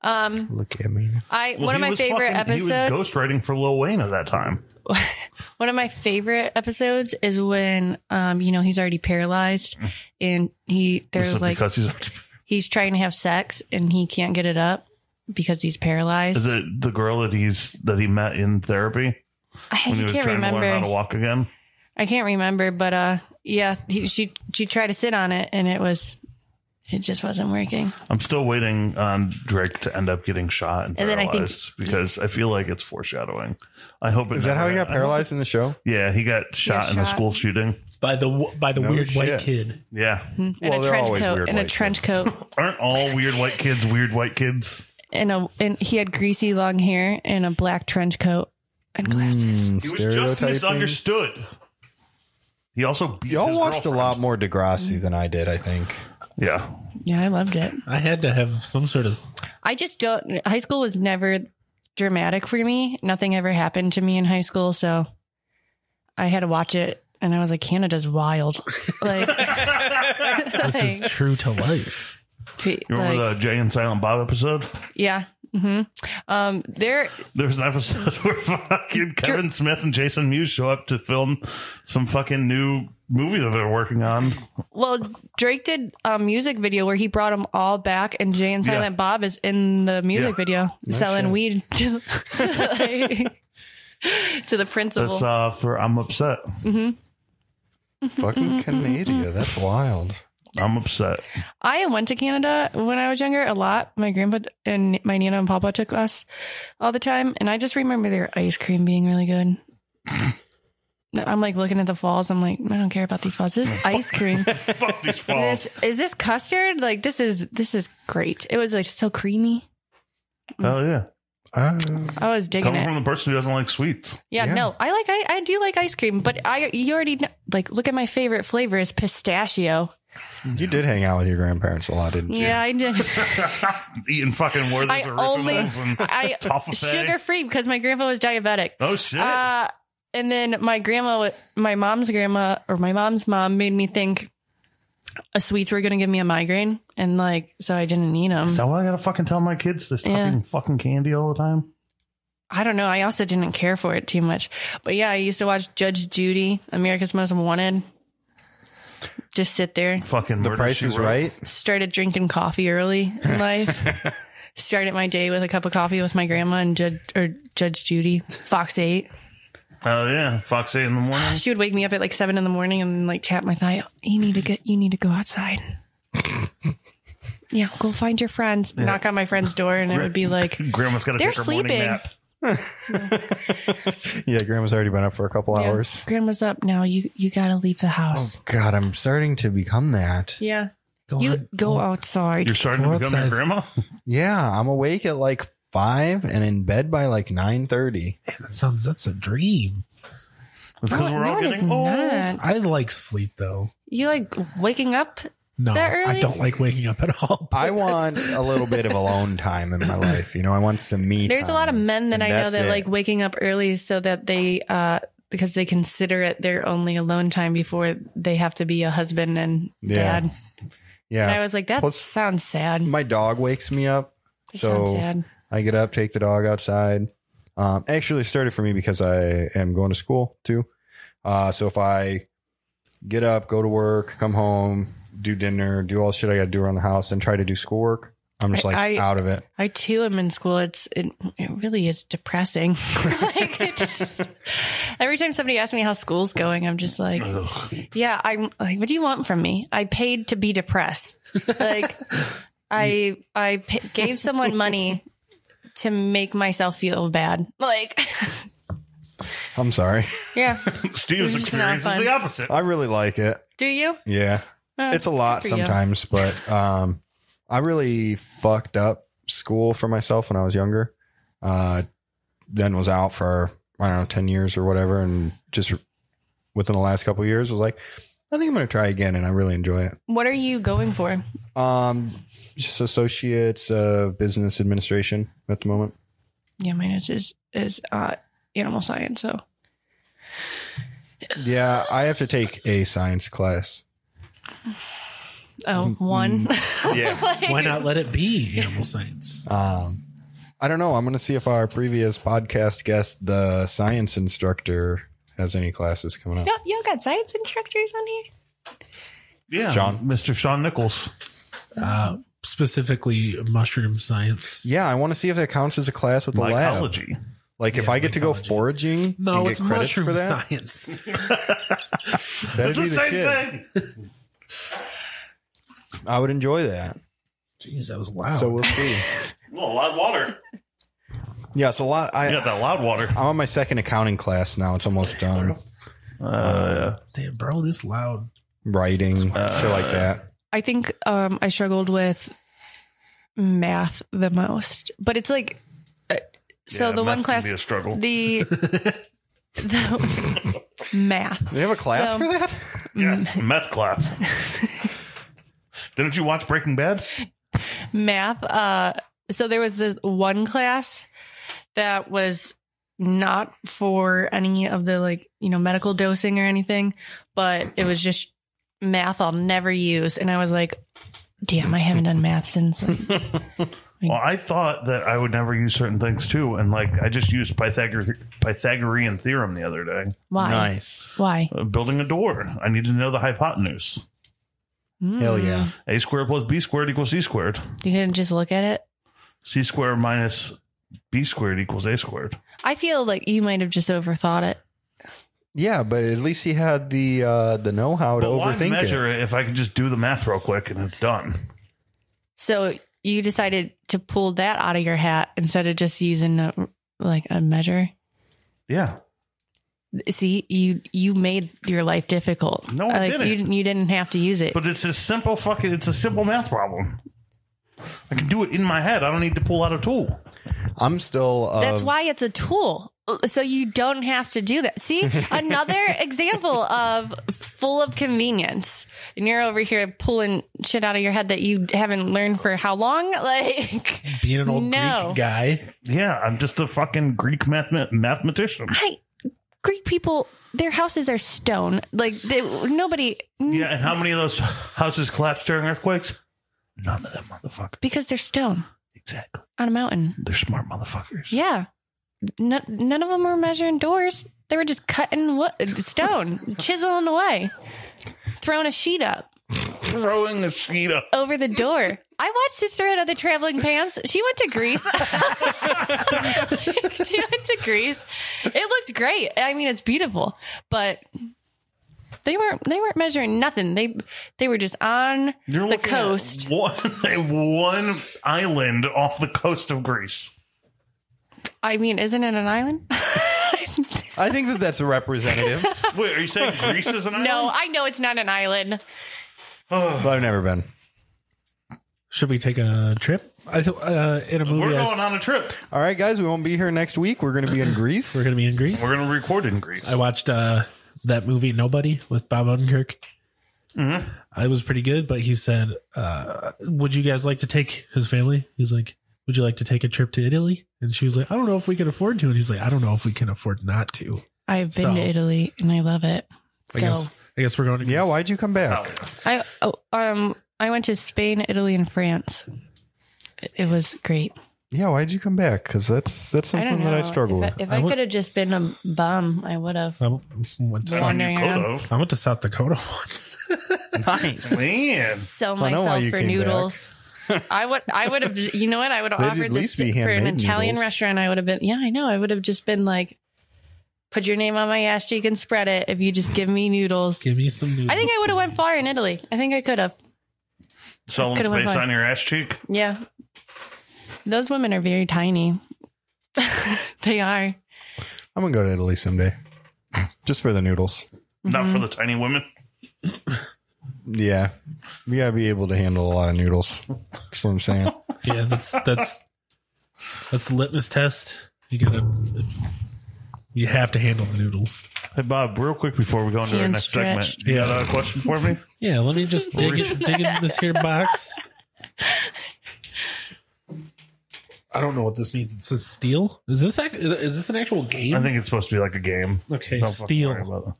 Look at me. One of my favorite episodes. He was ghostwriting for Lil Wayne at that time. One of my favorite episodes is when, he's already paralyzed and he's trying to have sex and he can't get it up because he's paralyzed. Is it the girl that he met in therapy? I can't remember. To learn how to walk again. I can't remember, but she tried to sit on it and it just wasn't working. I'm still waiting on Drake to end up getting shot and paralyzed because I feel like it's foreshadowing. I hope is that how he got paralyzed in the show? Yeah, he got shot in the school shooting by the weird white kid. Yeah, in a trench coat. Aren't all weird white kids weird white kids? And he had greasy long hair and a black trench coat and glasses. He was just misunderstood. He also beat y'all watched a lot more Degrassi than I did, I think. Yeah. Yeah, I loved it. I had to have some sort of... I just don't... High school was never dramatic for me. Nothing ever happened to me in high school, so I had to watch it, and I was like, Canada's wild. Like, this is true to life. You remember the Jay and Silent Bob episode? Yeah. Mm-hmm. There's an episode where fucking Kevin Smith and Jason Mewes show up to film some fucking new movie that they're working on. Well, Drake did a music video where he brought them all back, and Jay and Silent Bob is in the music video selling weed to the principal. That's for I'm Upset. Mm-hmm. Fucking Canada. That's wild. I'm upset. I went to Canada when I was younger a lot. My grandpa and my Nino and Papa took us all the time. And I just remember their ice cream being really good. I'm like looking at the falls. I'm like, I don't care about these falls. This is ice cream. Fuck these falls. Is this custard? Like, this is great. It was like so creamy. Hell yeah. I was digging Coming from the person who doesn't like sweets. Yeah, no, I do like ice cream, but you already know, like, look at my favorite flavor is pistachio. You did hang out with your grandparents a lot, didn't you? Yeah, I did. Eating fucking Werther's originals and toffee. Sugar free because my grandpa was diabetic. Oh shit. And then my mom's mom made me think sweets were going to give me a migraine, and like, so I didn't eat them. Is that why I gotta fucking tell my kids to stop fucking candy all the time? I don't know. I also didn't care for it too much. But yeah, I used to watch Judge Judy, America's Most Wanted. Just sit there. Fucking The Price is Right. Started drinking coffee early in life. Started my day with a cup of coffee with my grandma and Judge Judy. Fox 8. Oh yeah, Fox 8 in the morning. She would wake me up at like 7 in the morning and like tap my thigh. You need to go outside. Yeah, go find your friends. Yeah. Knock on my friend's door, and it would be like, Grandma's got to take her sleeping. Morning nap. Yeah, Grandma's already been up for a couple hours. Grandma's up now. You gotta leave the house. Oh God, I'm starting to become that. Yeah. Go outside. You're starting to become your grandma? Yeah, I'm awake at like 5 and in bed by like 9:30. That's a dream. It's because we're all getting old. I like sleep though. You like waking up? No, I don't like waking up at all. I want a little bit of alone time in my life. I want some me There's time, a lot of men that I know that like waking up early so that they, because they consider it their only alone time before they have to be a husband and dad. Yeah. And I was like, that sounds sad. My dog wakes me up. Sounds sad. I get up, take the dog outside. Actually, it started for me because I am going to school too. So if I get up, go to work, come home, do dinner, do all the shit I got to do around the house, and try to do schoolwork, I'm just out of it. I too am in school. It really is depressing. Like every time somebody asks me how school's going, I'm just like, yeah, I'm like, what do you want from me? I paid to be depressed. Like I gave someone money to make myself feel bad. Like, I'm sorry. Yeah. Steve's experience is the opposite. I really like it. Do you? Yeah. It's a lot sometimes, but I really fucked up school for myself when I was younger. Then was out for, 10 years or whatever. And just within the last couple of years was like, I think I'm going to try again. And I really enjoy it. What are you going for? Just associates business administration at the moment. Yeah, mine is animal science. So yeah, I have to take a science class. Oh, one. Yeah. Why not let it be animal science? I don't know. I'm going to see if our previous podcast guest, the science instructor, has any classes coming up. You got science instructors on here? Yeah. Sean. Mr. Sean Nichols. Specifically mushroom science. Yeah, I want to see if that counts as a class with the lab. Mycology. Like if I get to go foraging, No, and it's get credits mushroom for that, science. that'd It's be the the same shit. thing. I would enjoy that. Jeez, that was loud. So we'll see. Oh, loud water. Yeah, it's a lot. You got that loud water. I'm on my second accounting class now. It's almost done. Damn, bro, this loud. Writing, shit like that. I think I struggled with math the most, but it's like so Yeah, the one math can class be a struggle. the math. Do you have a class So- for that? Yes, meth class. Didn't you watch Breaking Bad? Math. So there was this one class that was not for any of the medical dosing or anything, but it was just math I'll never use. And I was like, damn, I haven't done math since. Well, I thought that I would never use certain things too, and I just used Pythagorean theorem the other day. Why? Nice. Why? Building a door, I need to know the hypotenuse. Hell yeah. A squared plus B squared equals C squared. You can just look at it. C squared minus B squared equals A squared. I feel like you might have just overthought it. Yeah, but at least he had the know-how to But why overthink measure it. it if I could just do the math real quick and it's done? So you decided to pull that out of your hat instead of just using a measure. Yeah. See, you made your life difficult. No, I didn't. You didn't have to use it. But it's a simple math problem. I can do it in my head. I don't need to pull out a tool. I'm still... That's why it's a tool. So you don't have to do that. See, another example of full of convenience. And you're over here pulling shit out of your head that you haven't learned for how long? Being an old No. Greek guy. Yeah, I'm just a fucking Greek mathematician. Greek people, their houses are stone. Nobody. Yeah, and how many of those houses collapsed during earthquakes? None of them, motherfuckers. Because they're stone Exactly. on a mountain. They're smart motherfuckers. Yeah. None of them were measuring doors. They were just cutting stone, chiseling away, throwing a sheet up. Throwing a sheet up. Over the door. I watched Sister in the Traveling Pants. She went to Greece. She went to Greece. It looked great. I mean, it's beautiful, but they weren't measuring nothing. They were just on You're the looking coast. at one island off the coast of Greece. I mean, isn't it an island? I think that's a representative. Wait, are you saying Greece is an island? No, I know it's not an island. But I've never been. Should we take a trip? In a movie, We're going on a trip. All right, guys, we won't be here next week. We're going to be in Greece. we're going to be in Greece. We're going to record in Greece. I watched that movie Nobody with Bob Odenkirk. Mm-hmm. It was pretty good, but he said, would you guys like to take his family? He's like, would you like to take a trip to Italy? And she was like, I don't know if we can afford to. And he's like, I don't know if we can afford not to. I've been to Italy and I love it. I guess we're going to Greece. Yeah, why'd you come back? I went to Spain, Italy, and France. It was great. Yeah, why'd you come back? Because that's something that I struggle with. If I could have just been a bum, I would have. I went to Wandering around. I went to South Dakota once. Nice. Man. Sell I know why myself you for came noodles. I would have. You know what? I would have They'd offered at this least be for an handmade Italian noodles. restaurant. I would have been. Yeah, I know. I would have just been like, put your name on my ass cheek and spread it. If you just give me noodles. Give me some noodles. I think I would have went far in Italy. I think I could have. Selling Could've went space fine. on your ass cheek? Yeah. Those women are very tiny. They are. I'm going to go to Italy someday. Just for the noodles. Not for the tiny women. Yeah. We got to be able to handle a lot of noodles. That's what I'm saying. Yeah, that's the litmus test. You have to handle the noodles. Hey, Bob, real quick before we go into our Hand next stretched. segment, you got a question for me? Yeah, let me just dig in this here box. I don't know what this means. It says steel. Is this an actual game? I think it's supposed to be like a game. Okay, Don't fucking worry steel. about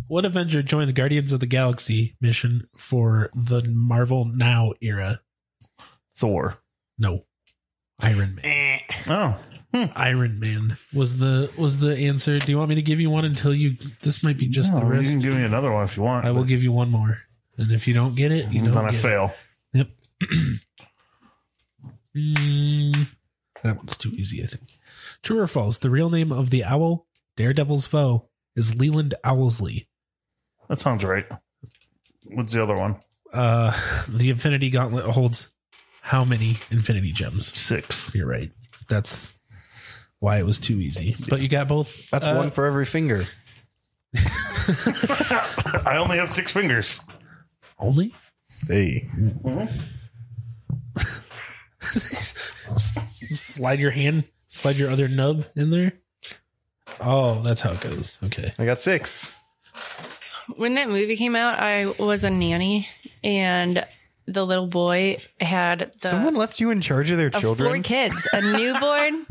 What Avenger joined the Guardians of the Galaxy mission for the Marvel Now era? Thor. No. Iron Man. Oh. Iron Man was the answer. Do you want me to give you one until you? This might be just the You rest. can give me another one if you want. I will give you one more, and if you don't get it, you Then don't I get fail. it. Yep. That one's too easy, I think. True or false? The real name of the owl, Daredevil's foe, is Leland Owlsley. That sounds right. What's the other one? The Infinity Gauntlet holds how many Infinity Gems? 6. You're right. That's why it was too easy. But you got both. That's one for every finger. I only have 6 fingers. Only? Hey. Slide your other nub in there. Oh, that's how it goes. Okay. I got 6. When that movie came out, I was a nanny, and the little boy had Someone left you in charge of their children? 4 kids, a newborn,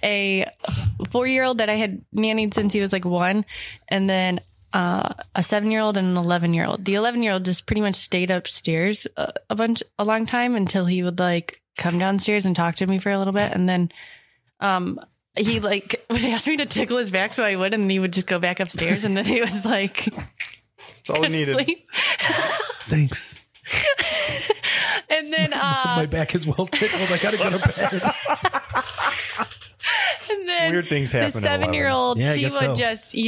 a 4-year-old that I had nannied since he was like 1, and then a 7-year-old and an 11-year-old. The 11-year-old just pretty much stayed upstairs a long time until he would like come downstairs and talk to me for a little bit, and then he like would ask me to tickle his back, so I would, and he would just go back upstairs, and then he was like, That's all we needed. sleep. Thanks. And then My back is well tickled. I gotta go to bed. and then Weird things happen The at 11. 7-year-old, Yeah, I she would guess so.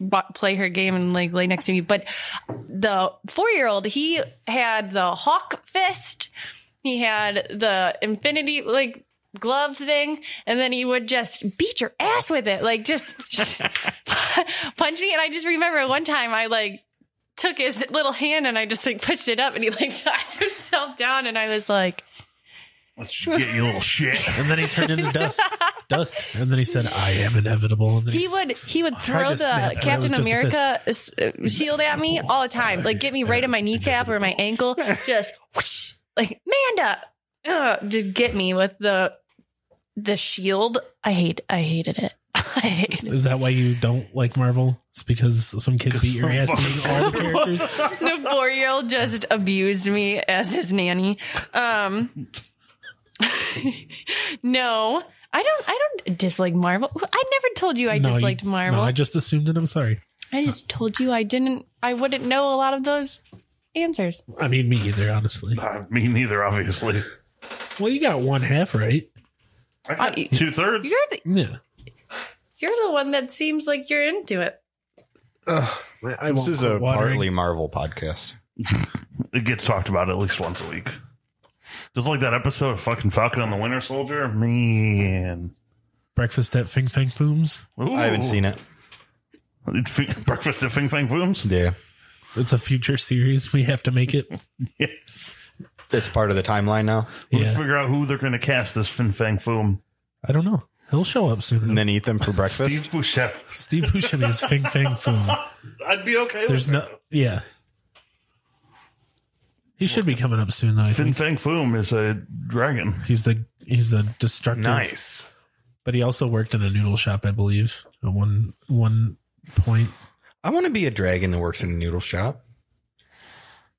just, play her game and like lay next to me. But the 4-year-old, he had the hawk fist. He had the infinity like glove thing, and then he would just beat your ass with it, like just punch me. And I just remember one time I like took his little hand and I just like pushed it up, and he like knocked himself down, and I was like, Let's get you, little shit. And then he turned into dust. And then he said, I am inevitable. And then he would throw to snap, the but it Captain was just a America shield at me all the time, like get me right in my kneecap or my ankle, just whoosh, like Amanda, just get me with the shield. I hated it. Is that why you don't like Marvel? It's because some kid beat your ass being all the characters? The 4-year-old just abused me as his nanny. No, I don't dislike Marvel. I never told you I disliked Marvel. No, I just assumed it. I'm sorry. I just told you I wouldn't know a lot of those answers. I mean, me either, honestly. Me neither, obviously. Well, you got 1/2 right. I got 2/3. Yeah. You're the one that seems like you're into it. This is a partly Marvel podcast. It gets talked about at least once a week. Just like that episode of fucking Falcon and the Winter Soldier. Man. Breakfast at Fing Fang Foom's. Ooh. I haven't seen it. Breakfast at Fing Fang Foom's? Yeah. It's a future series. We have to make it. Yes. It's part of the timeline now. Let's Yeah. figure out who they're going to cast as Fin Fang Foom. I don't know. He'll show up soon. And then eat them for breakfast. Steve Buscemi. Steve Buscemi is Fing Fang Foom. I'd be okay There's with no. that. Yeah. He should be coming up soon, though. I Fin think Fang Foom is a dragon. he's the destructive. Nice. But he also worked in a noodle shop, I believe, at one point. I want to be a dragon that works in a noodle shop.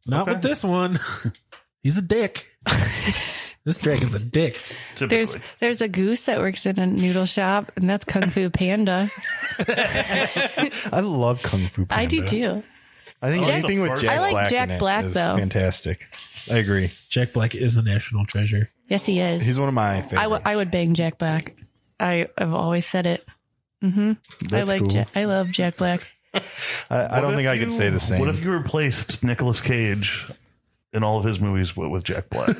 Not with this one. He's a dick. This dragon's a dick. Typically. There's a goose that works in a noodle shop, and that's Kung Fu Panda. I love Kung Fu Panda. I do too. I think Jack- anything with Jack I like Black Jack in it Black, is though. fantastic. I agree. Jack Black is a national treasure. Yes, he is. He's one of my favorites. I would bang Jack Black. I've always said it. That's cool. I love Jack Black. I don't think I could say the same. What if you replaced Nicolas Cage in all of his movies with Jack Black?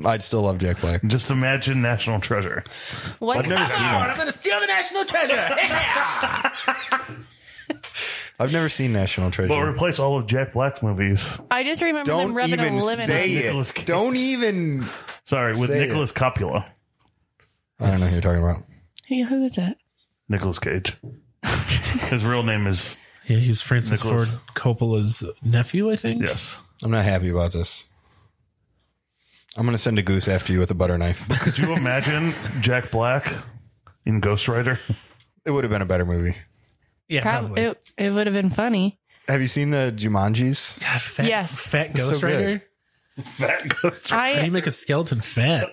I'd still love Jack Black. Just imagine National Treasure. What? I've never seen it. I'm going to steal the national treasure. I've never seen National Treasure. But replace all of Jack Black's movies. I just remember them Don't rubbing a even lemon say on Nicolas it. Cage. Don't even. Sorry, with Say Nicolas Coppola. I don't know who you're talking about. Hey, who is that? Nicolas Cage. His real name is, Yeah, he's Francis Nicholas. Ford Coppola's nephew, I think. yes. I'm not happy about this. I'm going to send a goose after you with a butter knife. Could you imagine Jack Black in Ghost Rider? It would have been a better movie. Yeah, probably. It would have been funny. Have you seen the Jumanjis? God, Yes. Fat Ghost So good. Rider. That goes How do you make a skeleton fat?